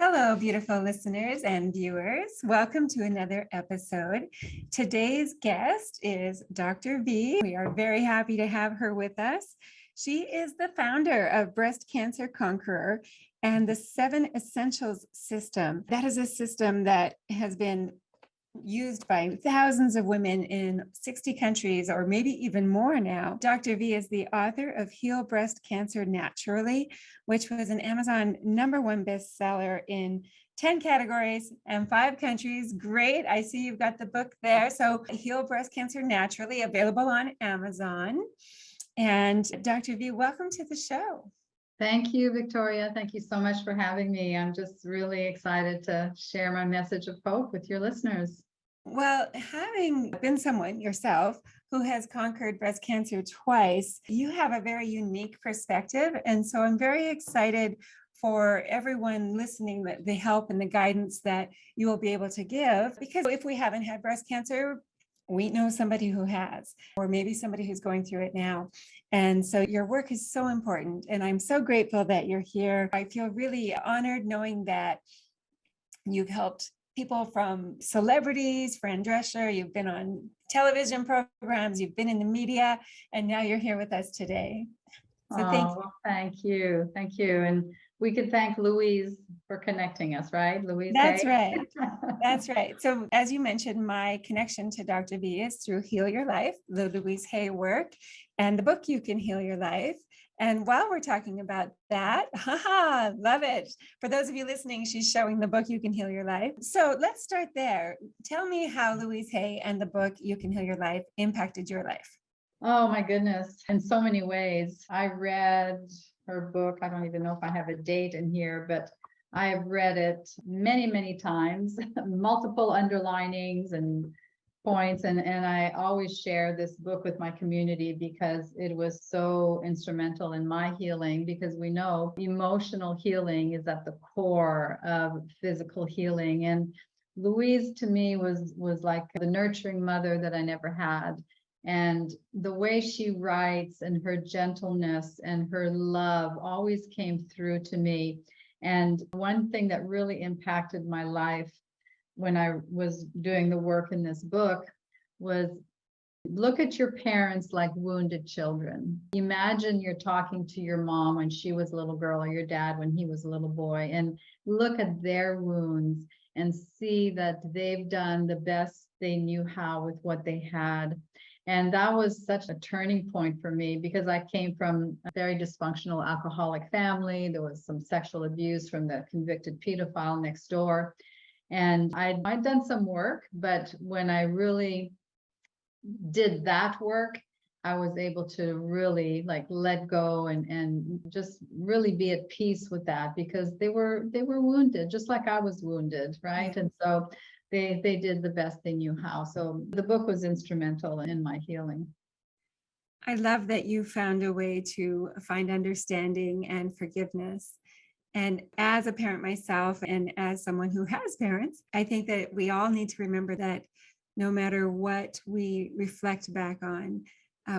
Hello, beautiful listeners and viewers. Welcome to another episode. Today's guest is Dr. V. We are very happy to have her with us. She is the founder of Breast Cancer Conqueror and the 7 Essentials system. That is a system that has been used by thousands of women in 60 countries, or maybe even more now. Dr. V is the author of Heal Breast Cancer Naturally, which was an Amazon #1 bestseller in 10 categories and 5 countries. Great. I see you've got the book there. So Heal Breast Cancer Naturally, available on Amazon. And Dr. V, welcome to the show. Thank you, Victoria. Thank you so much for having me. I'm just really excited to share my message of hope with your listeners. Well, having been someone yourself who has conquered breast cancer twice, you have a very unique perspective. And so I'm very excited for everyone listening, that the help and the guidance that you will be able to give. Because if we haven't had breast cancer, we know somebody who has, or maybe somebody who's going through it now. And so your work is so important. And I'm so grateful that you're here. I feel really honored knowing that you've helped people from celebrities, Fran Drescher, you've been on television programs, you've been in the media, and now you're here with us today. So thank you. Well, thank you. Thank you. And we could thank Louise for connecting us, right? Louise That's Hay? right. That's right. So as you mentioned, my connection to Dr. V is through Heal Your Life, the Louise Hay work, and the book You Can Heal Your Life. And while we're talking about that, love it. For those of you listening, she's showing the book You Can Heal Your Life. So let's start there. Tell me how Louise Hay and the book You Can Heal Your Life impacted your life. Oh my goodness, in so many ways. I read her book. I don't even know if I have a date in here, but I have read it many, many times, multiple underlinings and points. And I always share this book with my community because it was so instrumental in my healing, because we know emotional healing is at the core of physical healing. And Louise to me was like the nurturing mother that I never had. And the way she writes and her gentleness and her love always came through to me. And one thing that really impacted my life when I was doing the work in this book was, look at your parents like wounded children. Imagine you're talking to your mom when she was a little girl, or your dad when he was a little boy, and look at their wounds and see that they've done the best they knew how with what they had. And that was such a turning point for me, because I came from a very dysfunctional alcoholic family. There was some sexual abuse from the convicted pedophile next door. And I'd done some work, but when I really did that work, I was able to really like let go and just really be at peace with that, because they were wounded, just like I was wounded, right? And so they did the best they knew how. So the book was instrumental in my healing. I love that you found a way to find understanding and forgiveness. And as a parent myself, and as someone who has parents, I think that we all need to remember that no matter what we reflect back on,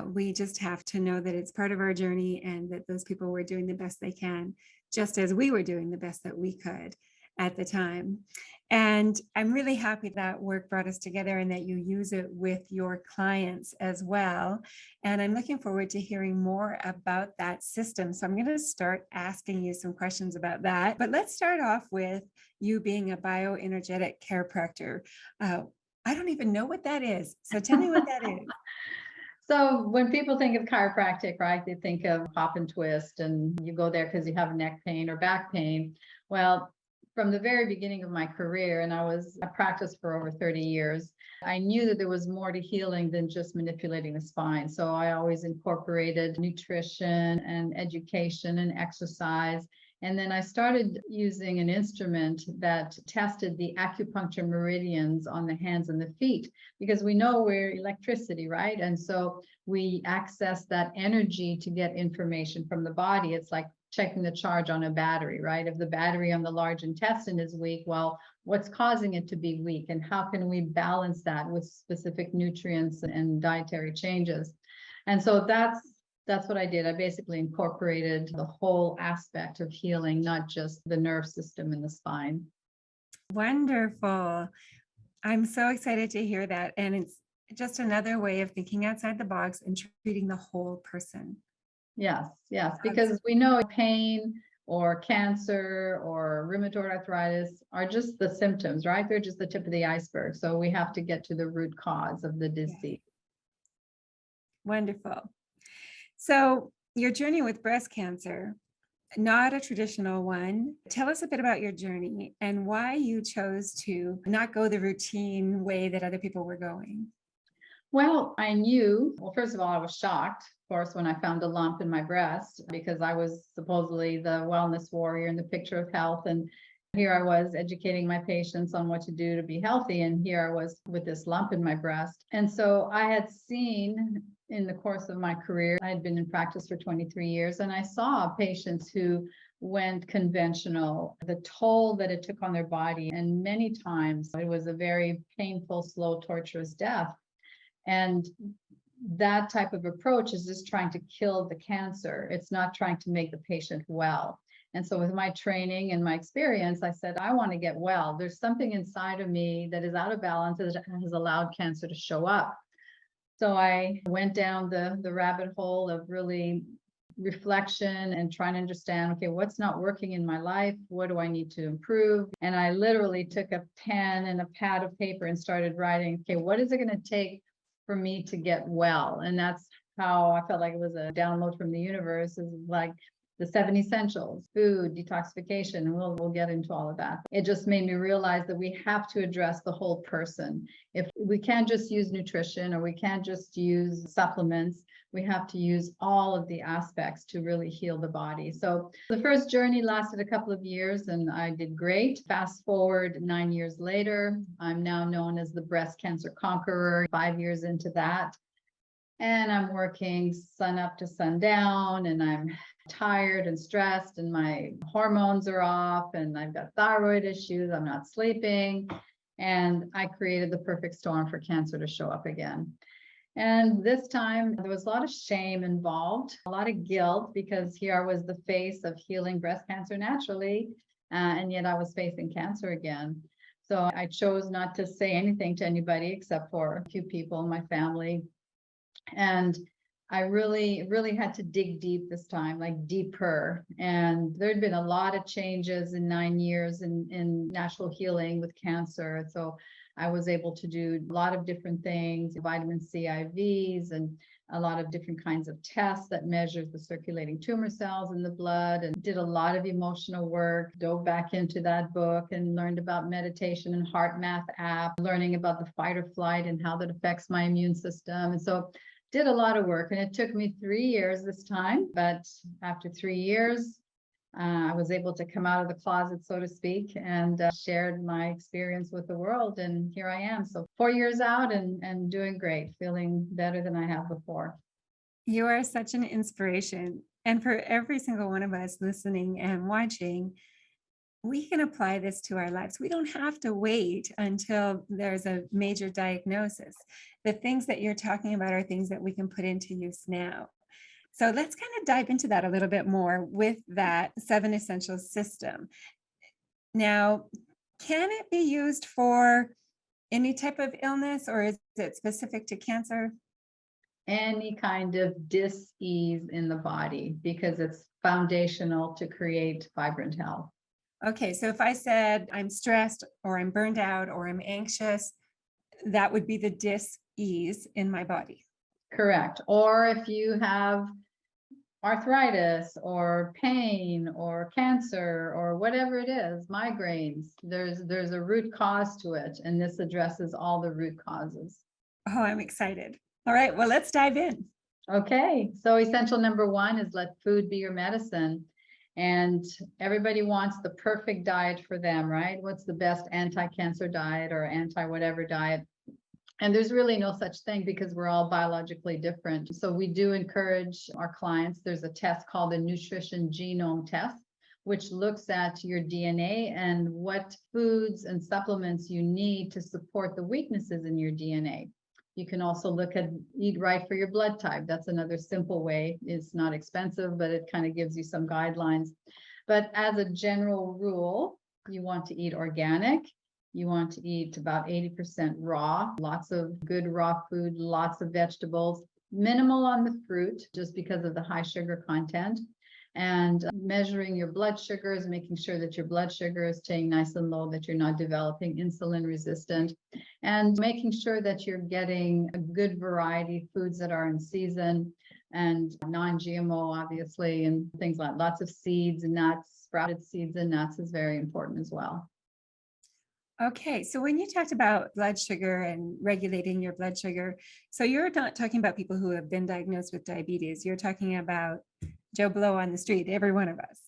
we just have to know that it's part of our journey, and that those people were doing the best they can, just as we were doing the best that we could at the time. And I'm really happy that work brought us together and that you use it with your clients as well. And I'm looking forward to hearing more about that system. So I'm going to start asking you some questions about that. But let's start off with you being a bioenergetic chiropractor. I don't even know what that is. So tell me what that is. So when people think of chiropractic, right, they think of pop and twist, and you go there because you have neck pain or back pain. Well, from the very beginning of my career, and I practiced for over 30 years, I knew that there was more to healing than just manipulating the spine. So I always incorporated nutrition and education and exercise. And then I started using an instrument that tested the acupuncture meridians on the hands and the feet, because we know we're electricity, right? And so we access that energy to get information from the body. It's like checking the charge on a battery, right? If the battery on the large intestine is weak, well, what's causing it to be weak? And how can we balance that with specific nutrients and dietary changes? And so that's That's what I did. I basically incorporated the whole aspect of healing, not just the nerve system and the spine. Wonderful. I'm so excited to hear that. And it's just another way of thinking outside the box and treating the whole person. Yes, yes, That's because we know pain or cancer or rheumatoid arthritis are just the symptoms, right? They're just the tip of the iceberg. So we have to get to the root cause of the yeah, disease. wonderful. So, your journey with breast cancer, not a traditional one. Tell us a bit about your journey and why you chose to not go the routine way that other people were going. Well, I knew, well, first of all, I was shocked, of course, when I found a lump in my breast because I was supposedly the wellness warrior in the picture of health. And here I was educating my patients on what to do to be healthy. And here I was with this lump in my breast. And so I had seen in the course of my career, I had been in practice for 23 years, and I saw patients who went conventional, the toll that it took on their body. And many times it was a very painful, slow, torturous death. And that type of approach is just trying to kill the cancer. It's not trying to make the patient well. And so with my training and my experience, I said, I want to get well. There's something inside of me that is out of balance that has allowed cancer to show up. So I went down the rabbit hole of really reflection and trying to understand, okay, what's not working in my life? What do I need to improve? And I literally took a pen and a pad of paper and started writing, okay, what is it going to take for me to get well? And that's how I felt like it was a download from the universe, is like the 7 essentials: food, detoxification, and we'll get into all of that. It just made me realize that we have to address the whole person. If we can't just use nutrition or we can't just use supplements, we have to use all of the aspects to really heal the body. So the first journey lasted a couple of years and I did great. Fast forward 9 years later, I'm now known as the Breast Cancer Conqueror, 5 years into that. And I'm working sun up to sundown, and I'm tired and stressed, and my hormones are off, and I've got thyroid issues. I'm not sleeping. And I created the perfect storm for cancer to show up again. And this time there was a lot of shame involved, a lot of guilt, because here I was the face of healing breast cancer naturally, and yet I was facing cancer again. So I chose not to say anything to anybody except for a few people in my family. And I really had to dig deep this time, like deeper. And there'd been a lot of changes in 9 years in natural healing with cancer. So I was able to do a lot of different things, vitamin C IVs, and a lot of different kinds of tests that measures the circulating tumor cells in the blood, and did a lot of emotional work, dove back into that book and learned about meditation and heart math app, learning about the fight or flight and how that affects my immune system. And so did a lot of work, and it took me 3 years this time. But after 3 years, I was able to come out of the closet, so to speak, and shared my experience with the world. And here I am. So 4 years out and doing great, feeling better than I have before. You are such an inspiration. And for every single one of us listening and watching, we can apply this to our lives. We don't have to wait until there's a major diagnosis. The things that you're talking about are things that we can put into use now. So let's kind of dive into that a little bit more with that 7 essentials system. Now, can it be used for any type of illness, or is it specific to cancer? Any kind of dis-ease in the body, because it's foundational to create vibrant health. Okay, so if I said I'm stressed or I'm burned out or I'm anxious, that would be the dis-ease in my body. Correct. Or if you have arthritis or pain or cancer or whatever it is, migraines, there's a root cause to it, and this addresses all the root causes. Oh, I'm excited. All right, well, let's dive in. Okay, so essential number 1 is let food be your medicine. And everybody wants the perfect diet for them, right? What's the best anti-cancer diet or anti-whatever diet? And there's really no such thing, because we're all biologically different. So we do encourage our clients. There's a test called the nutrition genome test, which looks at your DNA and what foods and supplements you need to support the weaknesses in your DNA. You can also look at eat right for your blood type. That's another simple way. It's not expensive, but it kind of gives you some guidelines. But as a general rule, you want to eat organic. You want to eat about 80% raw, lots of good raw food, lots of vegetables, minimal on the fruit, just because of the high sugar content. And measuring your blood sugars, making sure that your blood sugar is staying nice and low, that you're not developing insulin resistant, and making sure that you're getting a good variety of foods that are in season and non-GMO, obviously, and things like lots of seeds and nuts. Sprouted seeds and nuts is very important as well. Okay, so when you talked about blood sugar and regulating your blood sugar, so you're not talking about people who have been diagnosed with diabetes. You're talking about Joe Blow on the street, every one of us.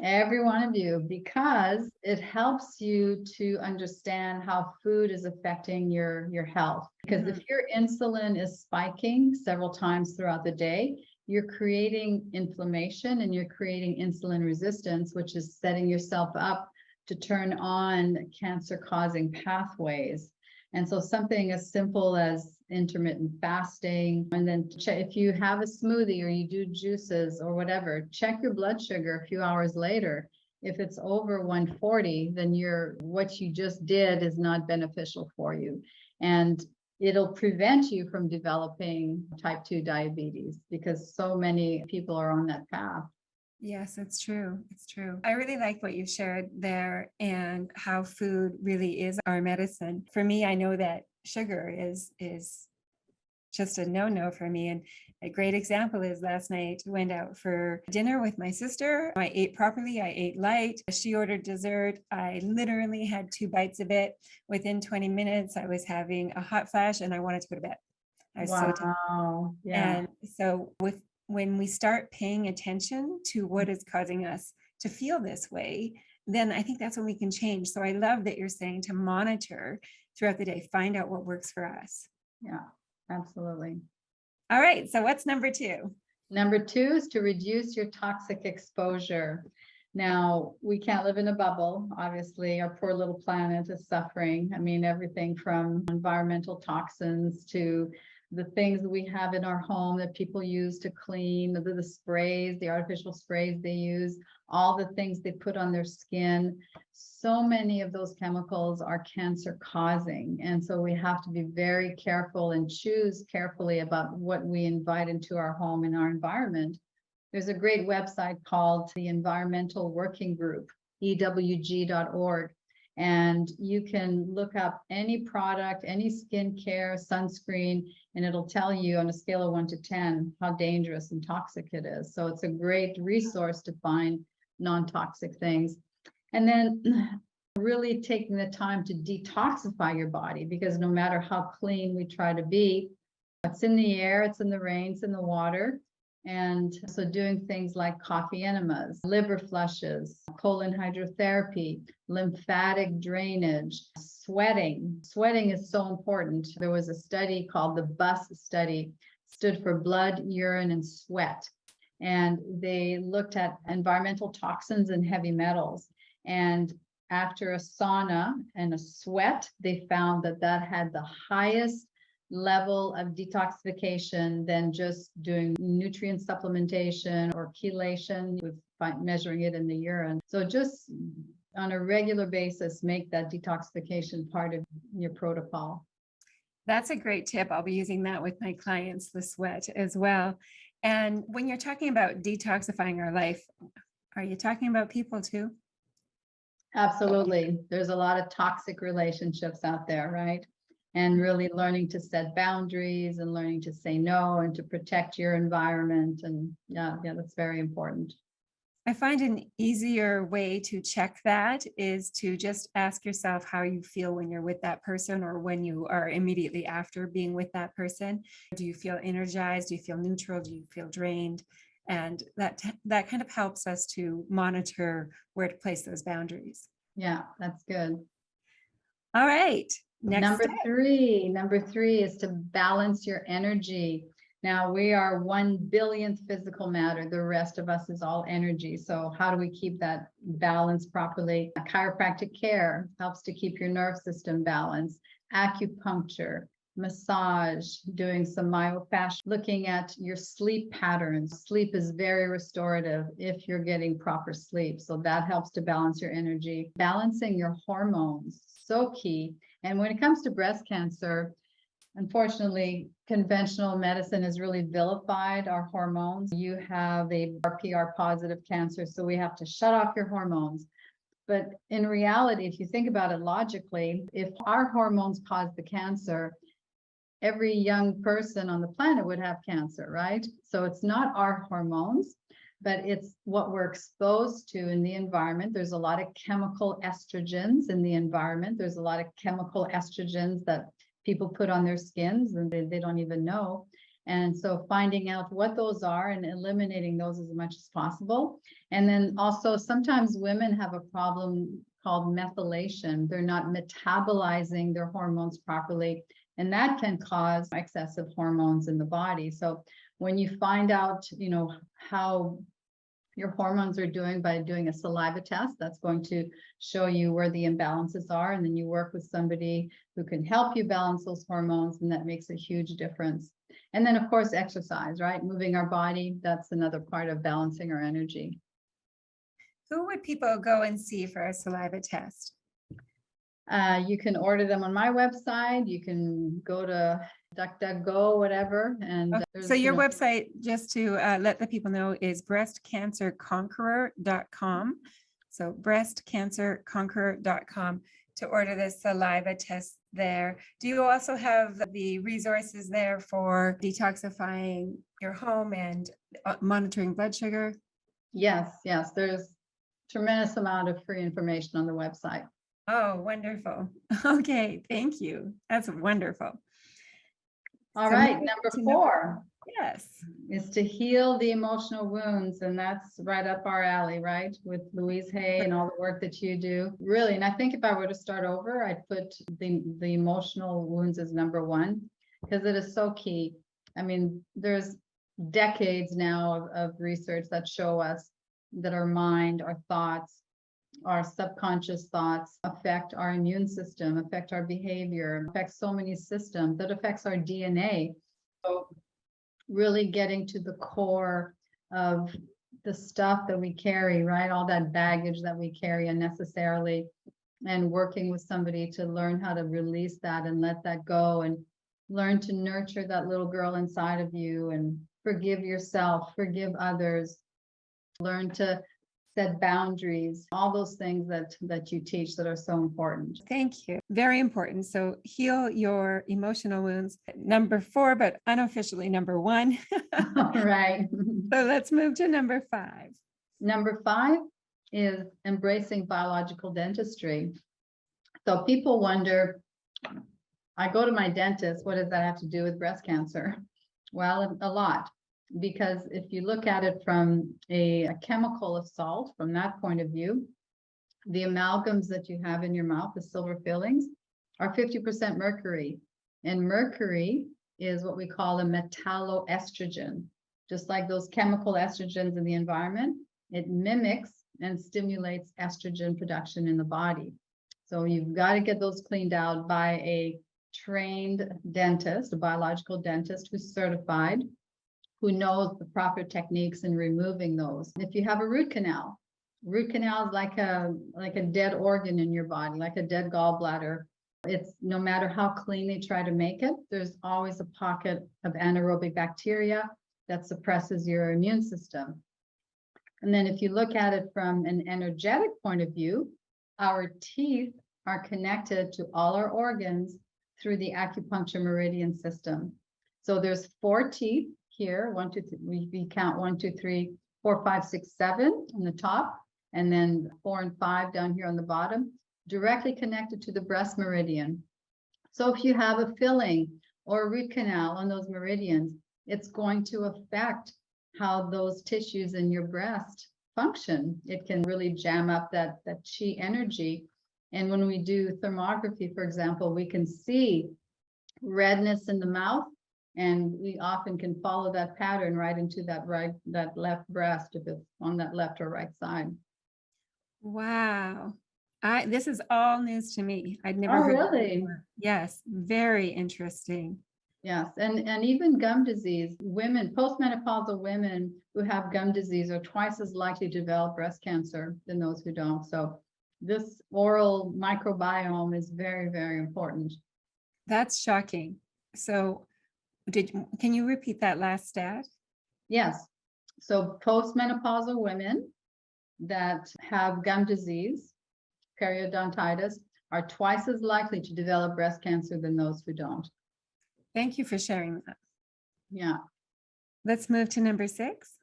Every one of you, because it helps you to understand how food is affecting your health. Because if your insulin is spiking several times throughout the day, you're creating inflammation and you're creating insulin resistance, which is setting yourself up to turn on cancer-causing pathways. And so something as simple as intermittent fasting, and then if you have a smoothie or you do juices or whatever, check your blood sugar a few hours later. If it's over 140, then what you just did is not beneficial for you. And it'll prevent you from developing type 2 diabetes because so many people are on that path. Yes, it's true. It's true. I really like what you shared there and how food really is our medicine. For me, I know that sugar is just a no-no for me. And a great example is last night I went out for dinner with my sister. I ate properly. I ate light. She ordered dessert. I literally had 2 bites of it. Within 20 minutes, I was having a hot flash and I wanted to go to bed. I was so tired. Wow. Yeah. And so when we start paying attention to what is causing us to feel this way, then I think that's when we can change. So I love that you're saying to monitor throughout the day, find out what works for us. Yeah, absolutely. All right. So what's number 2? Number 2 is to reduce your toxic exposure. Now, we can't live in a bubble. Obviously, our poor little planet is suffering. I mean, everything from environmental toxins to the things that we have in our home that people use to clean, the sprays, the artificial sprays they use, all the things they put on their skin. So many of those chemicals are cancer causing. And so we have to be very careful and choose carefully about what we invite into our home and our environment. There's a great website called the Environmental Working Group, ewg.org. And you can look up any product, any skincare, sunscreen, and it'll tell you on a scale of 1 to 10 how dangerous and toxic it is. So it's a great resource to find non-toxic things. And then really taking the time to detoxify your body, because no matter how clean we try to be, it's in the air, it's in the rain, it's in the water. And so doing things like coffee enemas, liver flushes, colon hydrotherapy, lymphatic drainage, sweating. Sweating is so important. There was a study called the BUS study, stood for blood, urine, and sweat. And they looked at environmental toxins and heavy metals. And after a sauna and a sweat, they found that that had the highest level of detoxification than just doing nutrient supplementation or chelation with measuring it in the urine. So just on a regular basis, make that detoxification part of your protocol. That's a great tip. I'll be using that with my clients, the sweat as well. And when you're talking about detoxifying our life, are you talking about people too? Absolutely. There's a lot of toxic relationships out there, right? And really learning to set boundaries and learning to say no and to protect your environment. And yeah, that's very important. I find an easier way to check that is to just ask yourself how you feel when you're with that person or when you are immediately after being with that person. Do you feel energized? Do you feel neutral? Do you feel drained? And that kind of helps us to monitor where to place those boundaries. Yeah, that's good. All right. Number three is to balance your energy. Now we are 1 billionth physical matter. The rest of us is all energy. So how do we keep that balance properly? Chiropractic care helps to keep your nerve system balanced. Acupuncture, massage, doing some myofascial, looking at your sleep patterns. Sleep is very restorative if you're getting proper sleep. So that helps to balance your energy. Balancing your hormones, so key. And when it comes to breast cancer, unfortunately, conventional medicine has really vilified our hormones. You have a RPR positive cancer, so we have to shut off your hormones. But in reality, if you think about it logically, if our hormones cause the cancer, every young person on the planet would have cancer, right? So it's not our hormones, but it's what we're exposed to in the environment. There's a lot of chemical estrogens in the environment. There's a lot of chemical estrogens that people put on their skins and they don't even know. And so finding out what those are and eliminating those as much as possible. And then also sometimes women have a problem called methylation. They're not metabolizing their hormones properly, and that can cause excessive hormones in the body. So when you find out, how your hormones are doing by doing a saliva test, that's going to show you where the imbalances are. And then you work with somebody who can help you balance those hormones, and that makes a huge difference. And then, of course, exercise, right? Moving our body, that's another part of balancing our energy. Who would people go and see for a saliva test? You can order them on my website. You can go to DuckDuckGo, whatever. And Okay. So your website, just to let the people know, is breastcancerconqueror.com. So breastcancerconqueror.com to order the saliva test there. Do you also have the resources there for detoxifying your home and monitoring blood sugar? Yes. There's tremendous amount of free information on the website. Oh, wonderful. Okay, thank you. That's wonderful. All right, number 4. Yes. Is to heal the emotional wounds. And that's right up our alley, right? With Louise Hay and all the work that you do. Really, and I think if I were to start over, I'd put the emotional wounds as number 1, because it is so key. I mean, there's decades now of research that show us that our mind, our thoughts, our subconscious thoughts affect our immune system, affect our behavior, affect so many systems, that affects our DNA. So really getting to the core of the stuff that we carry, right? All that baggage that we carry unnecessarily, and working with somebody to learn how to release that and let that go, and learn to nurture that little girl inside of you, and forgive yourself, forgive others, learn to set boundaries, all those things that you teach that are so important. Thank you. Very important. So heal your emotional wounds. Number 4, but unofficially number 1. Right. So let's move to number 5. Number 5 is embracing biological dentistry. So people wonder, I go to my dentist, what does that have to do with breast cancer? Well, a lot. Because if you look at it from a chemical assault, from that point of view, the amalgams that you have in your mouth, the silver fillings, are 50% mercury. And mercury is what we call a metalloestrogen. Just like those chemical estrogens in the environment, it mimics and stimulates estrogen production in the body. So you've got to get those cleaned out by a trained dentist, a biological dentist who's certified, who knows the proper techniques in removing those. If you have a root canal is like a dead organ in your body, like a dead gallbladder. It's no matter how clean they try to make it, there's always a pocket of anaerobic bacteria that suppresses your immune system. And then if you look at it from an energetic point of view, our teeth are connected to all our organs through the acupuncture meridian system. So there's 4 teeth here, 1, 2, 3, we count 1, 2, 3, 4, 5, 6, 7 on the top, and then 4 and 5 down here on the bottom, directly connected to the breast meridian. So if you have a filling or a root canal on those meridians, it's going to affect how those tissues in your breast function. It can really jam up that chi energy. And when we do thermography, for example, we can see redness in the mouth, and we often can follow that pattern right into that left breast, if it's on that left or right side. Wow. This is all news to me. I'd never Oh, heard that really? before. Yes, very interesting. Yes, and even gum disease, women, postmenopausal women who have gum disease are twice as likely to develop breast cancer than those who don't. So this oral microbiome is very, very important. That's shocking. So can you repeat that last stat? Yes. So postmenopausal women that have gum disease, periodontitis, are twice as likely to develop breast cancer than those who don't. Thank you for sharing that. Yeah. Let's move to number 6.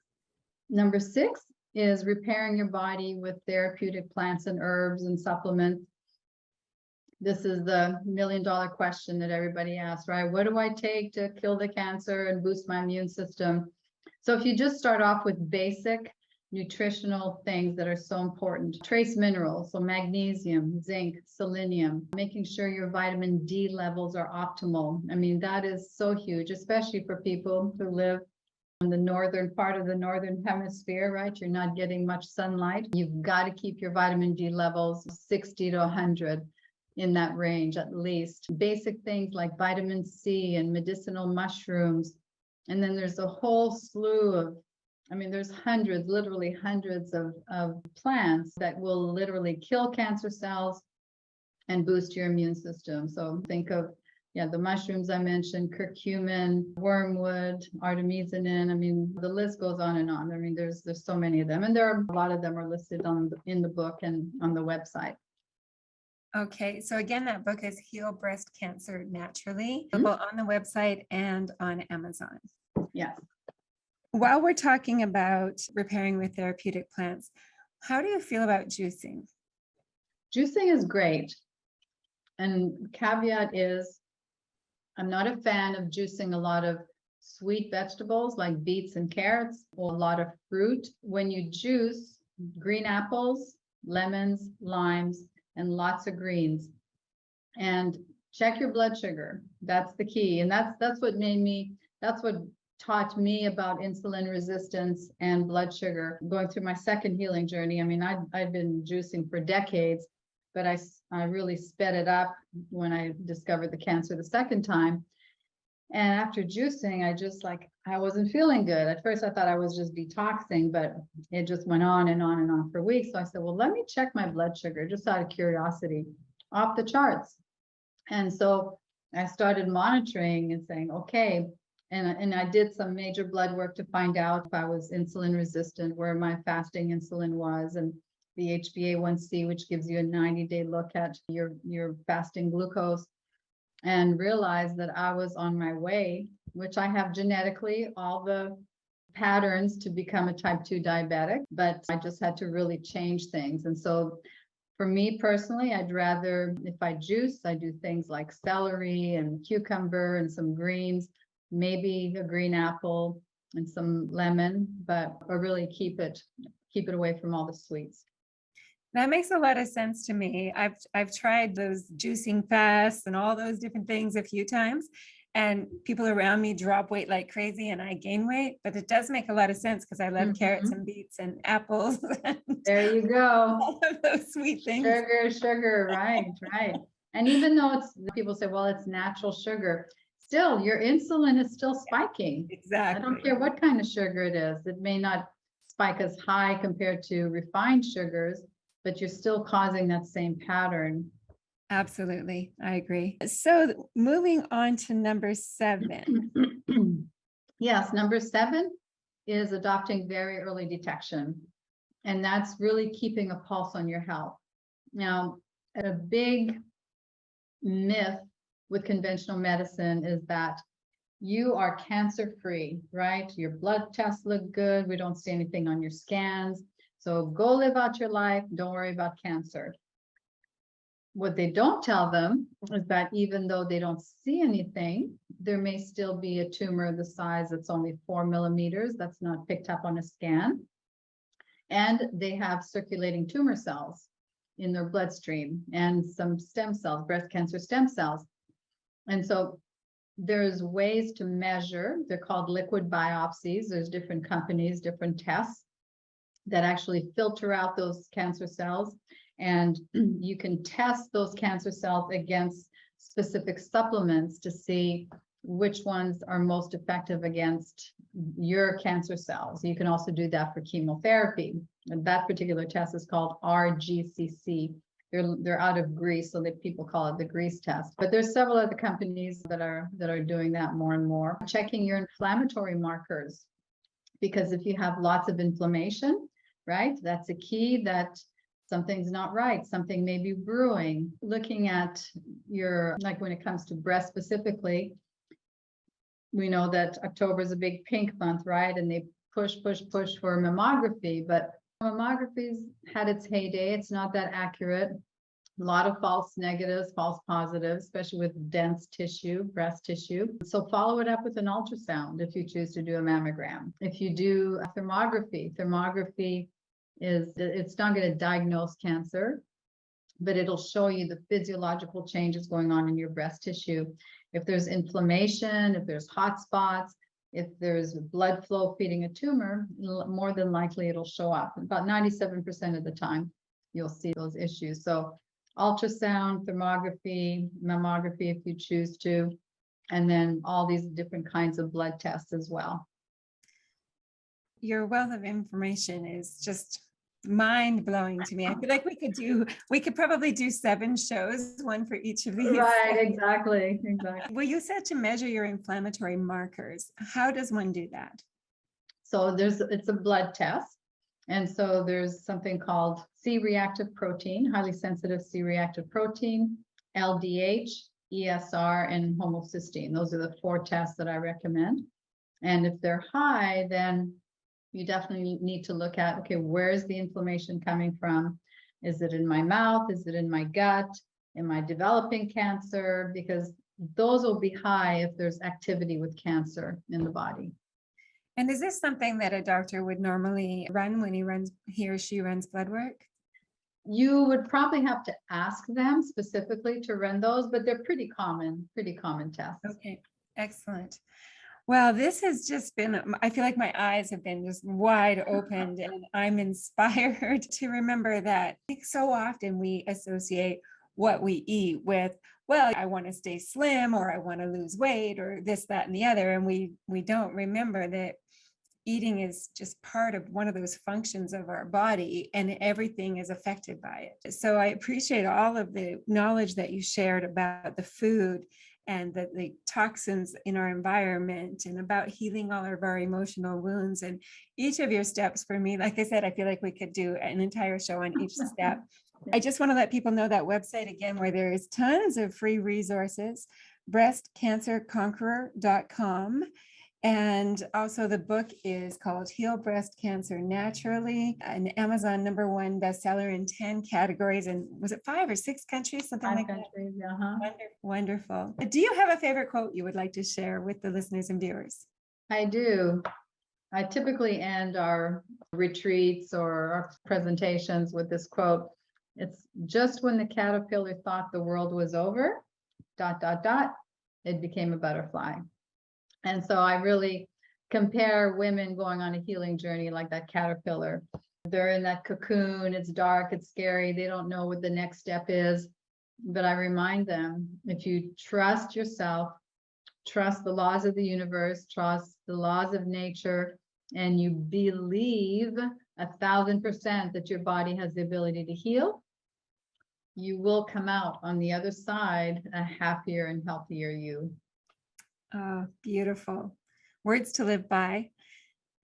Number 6 is repairing your body with therapeutic plants and herbs and supplements. This is the million-dollar question that everybody asks, right? What do I take to kill the cancer and boost my immune system? So if you just start off with basic nutritional things that are so important, trace minerals, so magnesium, zinc, selenium, making sure your vitamin D levels are optimal. I mean, that is so huge, especially for people who live in the northern part of the northern hemisphere, right? You're not getting much sunlight. You've got to keep your vitamin D levels 60 to 100 in that range at least. Basic things like vitamin C and medicinal mushrooms. And then there's a whole slew of, I mean, there's hundreds, literally hundreds of plants that will literally kill cancer cells and boost your immune system. So think of, yeah, the mushrooms I mentioned, curcumin, wormwood, artemisinin. I mean, the list goes on and on. I mean, there's so many of them, and there are a lot of them are listed in the book and on the website. Okay, so again, that book is Heal Breast Cancer Naturally, available on the website and on Amazon. Yes. While we're talking about repairing with therapeutic plants, how do you feel about juicing? Juicing is great. And caveat is, I'm not a fan of juicing a lot of sweet vegetables like beets and carrots or a lot of fruit. When you juice green apples, lemons, limes, and lots of greens, and check your blood sugar. That's the key. And that's what taught me about insulin resistance and blood sugar going through my second healing journey. I mean, I've been juicing for decades, but I really sped it up when I discovered the cancer the second time. And after juicing, I wasn't feeling good. At first I thought I was just detoxing, but it just went on and on and on for weeks. So I said, well, let me check my blood sugar just out of curiosity. Off the charts. And so I started monitoring and saying, okay, and I did some major blood work to find out if I was insulin resistant, where my fasting insulin was, and the HbA1c, which gives you a 90-day look at your fasting glucose, and realized that I was on my way, which I have genetically all the patterns to become a type 2 diabetic, but I just had to really change things. And so for me personally, I'd rather, if I juice, I do things like celery and cucumber and some greens, maybe a green apple and some lemon, or really keep it away from all the sweets. That makes a lot of sense to me. I've tried those juicing fasts and all those different things a few times, and people around me drop weight like crazy and I gain weight, but it does make a lot of sense because I love carrots and beets and apples. And there you go. All of those sweet things. Sugar, right. And even though people say, well, it's natural sugar, still your insulin is still spiking. Exactly. I don't care what kind of sugar it is. It may not spike as high compared to refined sugars, but you're still causing that same pattern. Absolutely. I agree. So moving on to number 7. Yes, number 7 is adopting very early detection. And that's really keeping a pulse on your health. Now, a big myth with conventional medicine is that you are cancer-free, right? Your blood tests look good. We don't see anything on your scans. So go live out your life. Don't worry about cancer. What they don't tell them is that even though they don't see anything, there may still be a tumor the size that's only 4 millimeters that's not picked up on a scan. And they have circulating tumor cells in their bloodstream and some stem cells, breast cancer stem cells. And so there's ways to measure. They're called liquid biopsies. There's different companies, different tests that actually filter out those cancer cells And you can test those cancer cells against specific supplements to see which ones are most effective against your cancer cells. You can also do that for chemotherapy. And that particular test is called RGCC. They're out of Greece, so that people call it the Greece test. But there's several other companies that are doing that more and more. Checking your inflammatory markers, because if you have lots of inflammation, right, that's a key that something's not right. Something may be brewing. Looking at your, like when it comes to breast specifically, we know that October is a big pink month, right? And they push for mammography, but mammography's had its heyday. It's not that accurate. A lot of false negatives, false positives, especially with dense tissue, breast tissue. So follow it up with an ultrasound if you choose to do a mammogram. If you do a thermography it's not going to diagnose cancer, but it'll show you the physiological changes going on in your breast tissue. If there's inflammation, if there's hot spots, if there's blood flow feeding a tumor, more than likely it'll show up. About 97% of the time, you'll see those issues. So ultrasound, thermography, mammography, if you choose to, and then all these different kinds of blood tests as well. Your wealth of information is just mind-blowing to me. I feel like we could probably do 7 shows, one for each of these. Right, exactly. Well, you said to measure your inflammatory markers. How does one do that? So it's a blood test. And so there's something called C-reactive protein, highly sensitive C-reactive protein, LDH, ESR, and homocysteine. Those are the 4 tests that I recommend. And if they're high, then you definitely need to look at, okay, where's the inflammation coming from? Is it in my mouth? Is it in my gut? Am I developing cancer? Because those will be high if there's activity with cancer in the body. And is this something that a doctor would normally run when he or she runs blood work? You would probably have to ask them specifically to run those, but they're pretty common tests. Okay, excellent. Well, this has just been, I feel like my eyes have been just wide opened, and I'm inspired to remember that so often we associate what we eat with, well, I want to stay slim, or I want to lose weight, or this, that, and the other. And we don't remember that eating is just part of one of those functions of our body, and everything is affected by it. So I appreciate all of the knowledge that you shared about the food and the toxins in our environment, and about healing all of our emotional wounds. And each of your steps, for me, like I said, I feel like we could do an entire show on each step. I just want to let people know that website again, where there is tons of free resources, breastcancerconqueror.com. And also the book is called Heal Breast Cancer Naturally, an Amazon #1 bestseller in 10 categories. And was it 5 or 6 countries? Something 5 like countries, that. uh-huh. Wonderful. Do you have a favorite quote you would like to share with the listeners and viewers? I do. I typically end our retreats or our presentations with this quote. It's just when the caterpillar thought the world was over, ... it became a butterfly. And so I really compare women going on a healing journey like that caterpillar. They're in that cocoon, it's dark, it's scary, they don't know what the next step is. But I remind them, if you trust yourself, trust the laws of the universe, trust the laws of nature, and you believe 1,000% that your body has the ability to heal, you will come out on the other side a happier and healthier you. Oh, beautiful. Words to live by.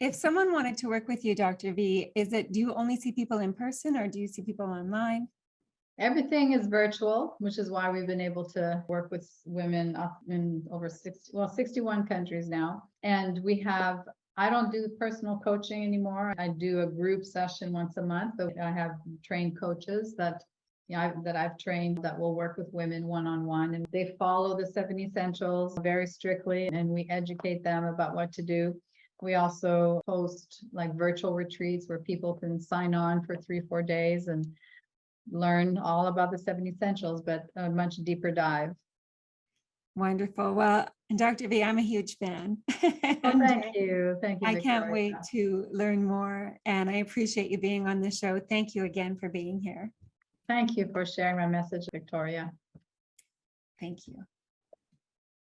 If someone wanted to work with you, Dr. V, do you only see people in person, or do you see people online? Everything is virtual, which is why we've been able to work with women up in over 61 countries now. And I don't do personal coaching anymore. I do a group session once a month, but I have trained coaches that I've trained that will work with women one-on-one, and they follow the 7 essentials very strictly, and we educate them about what to do. We also host like virtual retreats where people can sign on for 3-4 days and learn all about the 7 essentials, but a much deeper dive. Wonderful. Well, Dr. V, I'm a huge fan. Well, thank you. Thank you, I can't Victoria. wait to learn more, and I appreciate you being on the show. Thank you again for being here. Thank you for sharing my message, Victoria. Thank you.